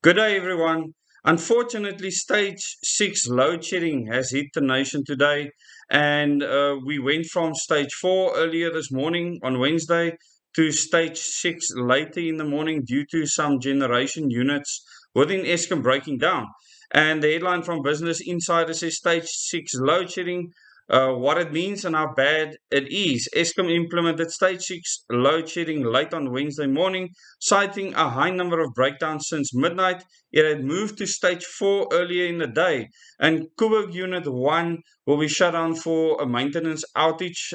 Good day, everyone. Unfortunately, stage 6 load shedding has hit the nation today, and we went from stage 4 earlier this morning on Wednesday to stage 6 later in the morning due to some generation units within Eskom breaking down. And the headline from Business Insider says stage 6 load shedding. What it means and how bad it is. Eskom implemented stage 6 load shedding late on Wednesday morning, citing a high number of breakdowns since midnight. It had moved to stage 4 earlier in the day, and Kuburg Unit 1 will be shut down for a maintenance outage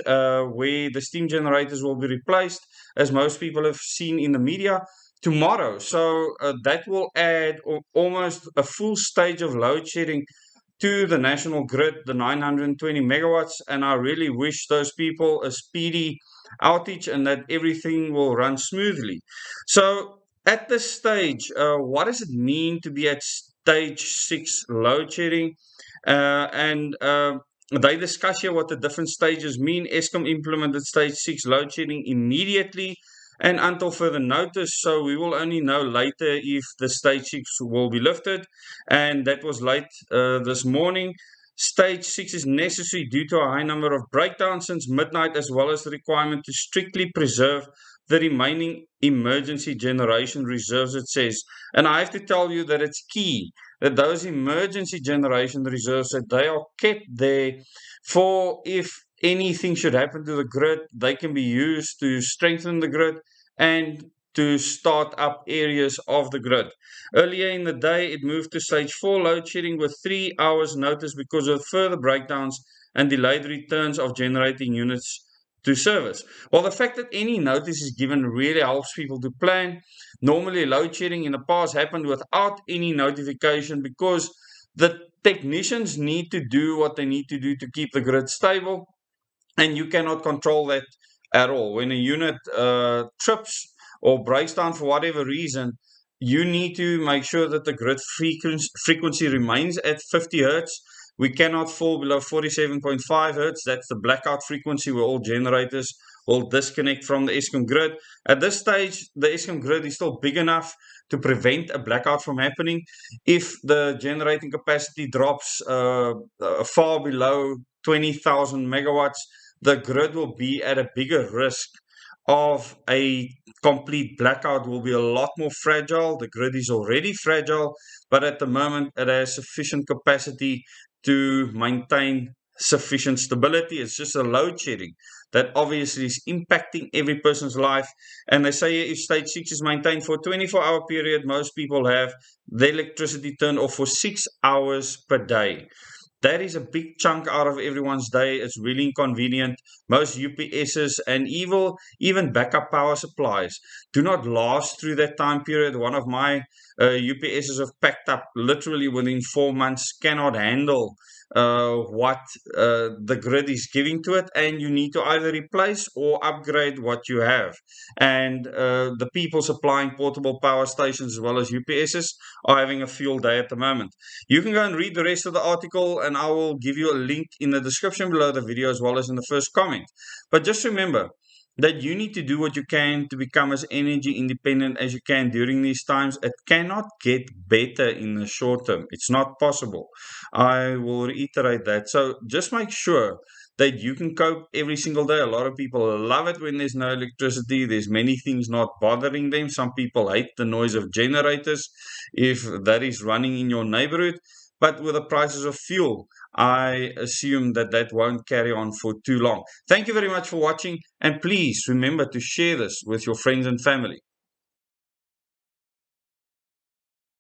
where the steam generators will be replaced, as most people have seen in the media, tomorrow. So that will add almost a full stage of load shedding to the national grid, the 920 megawatts, and I really wish those people a speedy outage and that everything will run smoothly. So, at this stage, what does it mean to be at stage 6 load shedding? And they discuss here what the different stages mean. Eskom implemented stage 6 load shedding immediately and until further notice. So we will only know later if the stage 6 will be lifted, and that was late this morning. Stage 6 is necessary due to a high number of breakdowns since midnight, as well as the requirement to strictly preserve the remaining emergency generation reserves, it says. And I have to tell you that it's key that those emergency generation reserves, that they are kept there for if anything should happen to the grid, they can be used to strengthen the grid and to start up areas of the grid. Earlier in the day, it moved to stage 4 load shedding with 3 hours notice because of further breakdowns and delayed returns of generating units to service. Well, the fact that any notice is given really helps people to plan. Normally, load shedding in the past happened without any notification because the technicians need to do what they need to do to keep the grid stable, and you cannot control that at all. When a unit trips or breaks down for whatever reason, you need to make sure that the grid frequency remains at 50 hertz. We cannot fall below 47.5 hertz. That's the blackout frequency where all generators will disconnect from the Eskom grid. At this stage, the Eskom grid is still big enough to prevent a blackout from happening. If the generating capacity drops far below 20,000 megawatts, the grid will be at a bigger risk of a complete blackout, will be a lot more fragile. The grid is already fragile, but at the moment it has sufficient capacity to maintain sufficient stability. It's just a load shedding that obviously is impacting every person's life. And they say if stage 6 is maintained for a 24-hour period, most people have the electricity turned off for 6 hours per day. That is a big chunk out of everyone's day. It's really inconvenient. Most UPSs and even backup power supplies do not last through that time period. One of my UPSs have packed up literally within 4 months, cannot handle what the grid is giving to it, and you need to either replace or upgrade what you have. And the people supplying portable power stations as well as UPSs are having a field day at the moment. You can go and read the rest of the article, and I will give you a link in the description below the video as well as in the first comment. But just remember that you need to do what you can to become as energy independent as you can during these times. It cannot get better in the short term. It's not possible. I will reiterate that. So just make sure that you can cope every single day. A lot of people love it when there's no electricity. There's many things not bothering them. Some people hate the noise of generators if that is running in your neighborhood. But with the prices of fuel, I assume that that won't carry on for too long. Thank you very much for watching, and please remember to share this with your friends and family.